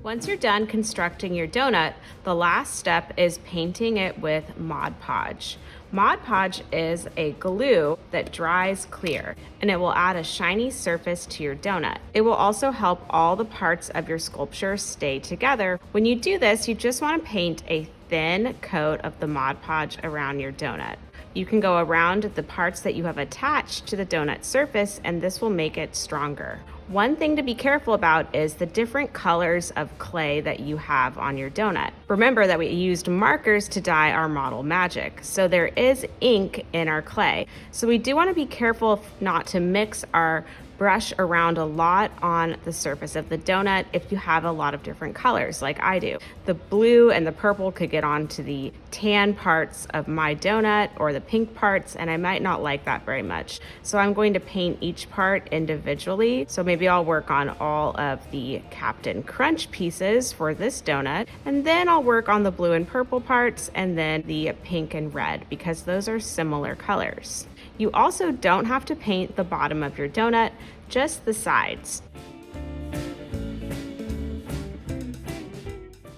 Once you're done constructing your donut, the last step is painting it with Mod Podge. Mod Podge is a glue that dries clear, and it will add a shiny surface to your donut. It will also help all the parts of your sculpture stay together. When you do this, you just want to paint a thin coat of the Mod Podge around your donut. You can go around the parts that you have attached to the donut surface, and this will make it stronger. One thing to be careful about is the different colors of clay that you have on your donut. Remember that we used markers to dye our model magic, so there is ink in our clay. So we do want to be careful not to mix our brush around a lot on the surface of the donut if you have a lot of different colors like I do. The blue and the purple could get onto the tan parts of my donut or the pink parts, and I might not like that very much. So I'm going to paint each part individually. So maybe I'll work on all of the Captain Crunch pieces for this donut, and then I'll work on the blue and purple parts and then the pink and red because those are similar colors. You also don't have to paint the bottom of your donut, just the sides.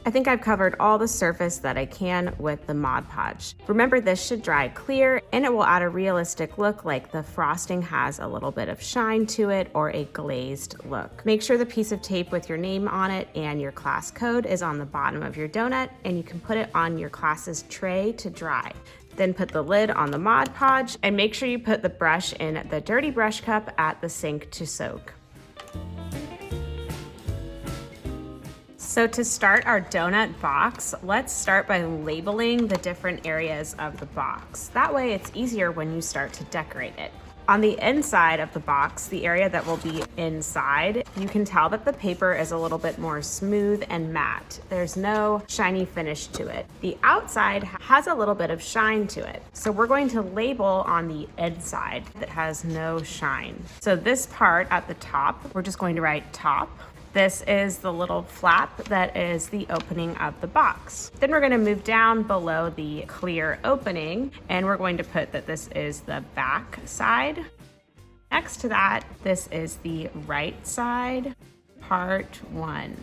I think I've covered all the surface that I can with the Mod Podge. Remember, this should dry clear and it will add a realistic look, like the frosting has a little bit of shine to it or a glazed look. Make sure the piece of tape with your name on it and your class code is on the bottom of your donut, and you can put it on your class's tray to dry. Then put the lid on the Mod Podge and make sure you put the brush in the dirty brush cup at the sink to soak. So to start our donut box, let's start by labeling the different areas of the box. That way it's easier when you start to decorate it. On the inside of the box, the area that will be inside, you can tell that the paper is a little bit more smooth and matte. There's no shiny finish to it. The outside has a little bit of shine to it. So we're going to label on the inside that has no shine. So this part at the top, we're just going to write top. This is the little flap that is the opening of the box. Then we're going to move down below the clear opening, and we're going to put that this is the back side. Next to that, this is the right side, part 1.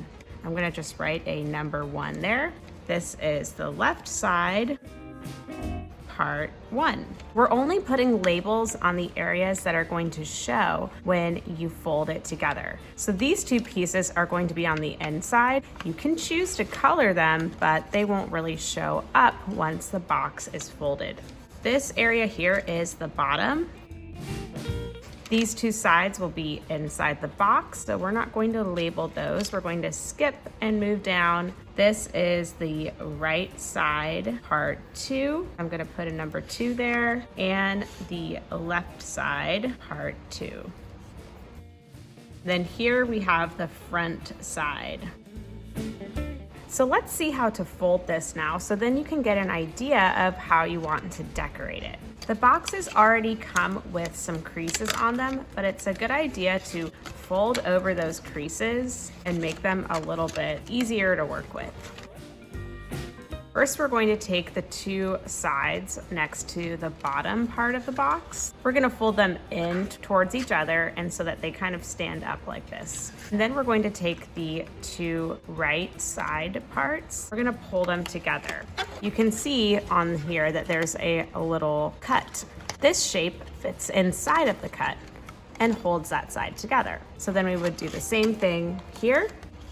I'm going to just write a number 1 there. This is the left side, part 1. We're only putting labels on the areas that are going to show when you fold it together. So these two pieces are going to be on the inside. You can choose to color them, but they won't really show up once the box is folded. This area here is the bottom. These two sides will be inside the box, so we're not going to label those. We're going to skip and move down. This is the right side, part 2. I'm going to put a number 2 there, and the left side, part 2. Then here we have the front side. So let's see how to fold this now, so then you can get an idea of how you want to decorate it. The boxes already come with some creases on them, but it's a good idea to fold over those creases and make them a little bit easier to work with. First, we're going to take the two sides next to the bottom part of the box. We're going to fold them in towards each other and so that they kind of stand up like this. And then we're going to take the two right side parts. We're going to pull them together. You can see on here that there's a little cut. This shape fits inside of the cut and holds that side together. So then we would do the same thing here.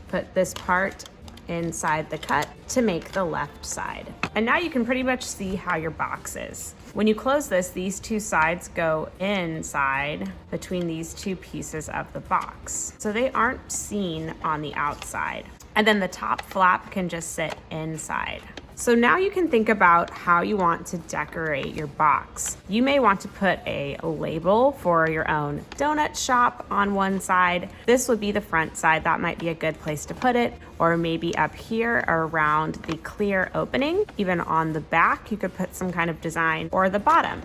Put this part inside the cut to make the left side. And now you can pretty much see how your box is. When you close this, these two sides go inside between these two pieces of the box. So they aren't seen on the outside. And then the top flap can just sit inside. So now you can think about how you want to decorate your box. You may want to put a label for your own donut shop on one side. This would be the front side. That might be a good place to put it. Or maybe up here around the clear opening. Even on the back, you could put some kind of design, or the bottom.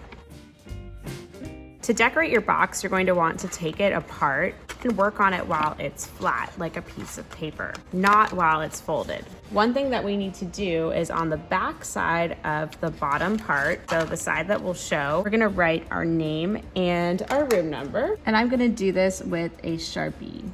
To decorate your box, you're going to want to take it apart and work on it while it's flat, like a piece of paper, not while it's folded. One thing that we need to do is on the back side of the bottom part, so the side that will show, we're gonna write our name and our room number. And I'm gonna do this with a Sharpie.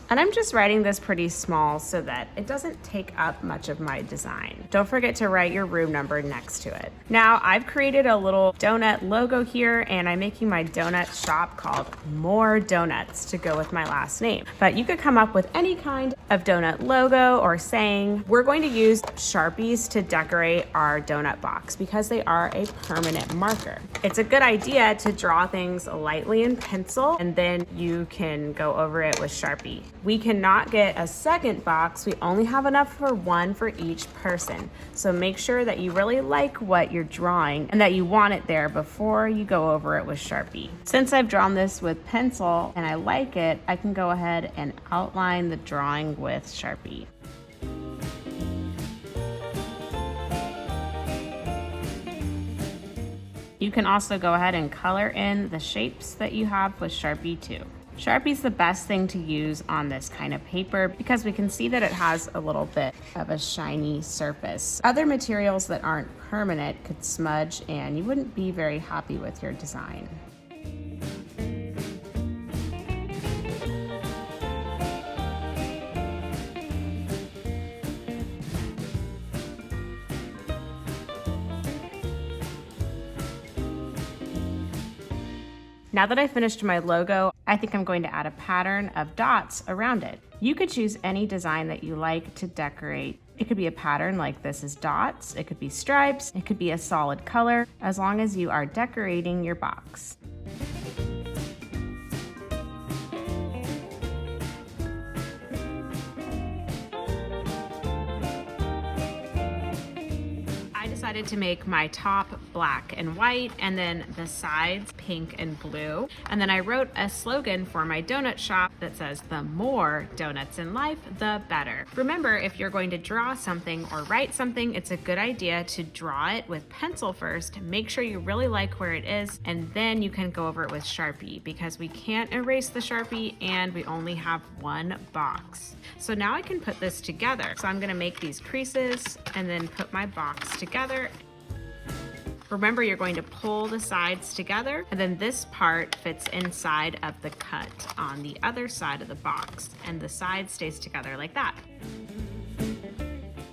And I'm just writing this pretty small so that it doesn't take up much of my design. Don't forget to write your room number next to it. Now I've created a little donut logo here, and I'm making my donut shop called More Donuts to go with my last name. But you could come up with any kind of donut logo or saying. We're going to use Sharpies to decorate our donut box because they are a permanent marker. It's a good idea to draw things lightly in pencil, and then you can go over it with Sharpie. We cannot get a second box. We only have enough for one for each person. So make sure that you really like what you're drawing and that you want it there before you go over it with Sharpie. Since I've drawn this with pencil and I like it, I can go ahead and outline the drawing with Sharpie. You can also go ahead and color in the shapes that you have with Sharpie too. Sharpie's the best thing to use on this kind of paper because we can see that it has a little bit of a shiny surface. Other materials that aren't permanent could smudge and you wouldn't be very happy with your design. Now that I finished my logo, I think I'm going to add a pattern of dots around it. You could choose any design that you like to decorate. It could be a pattern like this is dots, it could be stripes, it could be a solid color, as long as you are decorating your box. I decided to make my top black and white and then the sides pink and blue. And then I wrote a slogan for my donut shop that says, "The more donuts in life, the better." Remember, if you're going to draw something or write something, it's a good idea to draw it with pencil first. Make sure you really like where it is, and then you can go over it with Sharpie because we can't erase the Sharpie and we only have one box. So now I can put this together. So I'm gonna make these creases and then put my box together. Remember, you're going to pull the sides together, and then this part fits inside of the cut on the other side of the box, and the side stays together like that.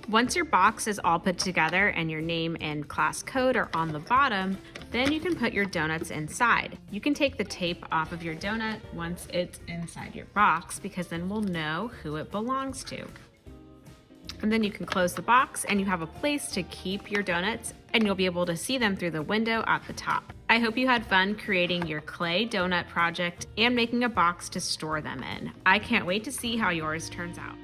Once your box is all put together and your name and class code are on the bottom, then you can put your donuts inside. You can take the tape off of your donut once it's inside your box because then we'll know who it belongs to. And then you can close the box and you have a place to keep your donuts and you'll be able to see them through the window at the top. I hope you had fun creating your clay donut project and making a box to store them in. I can't wait to see how yours turns out.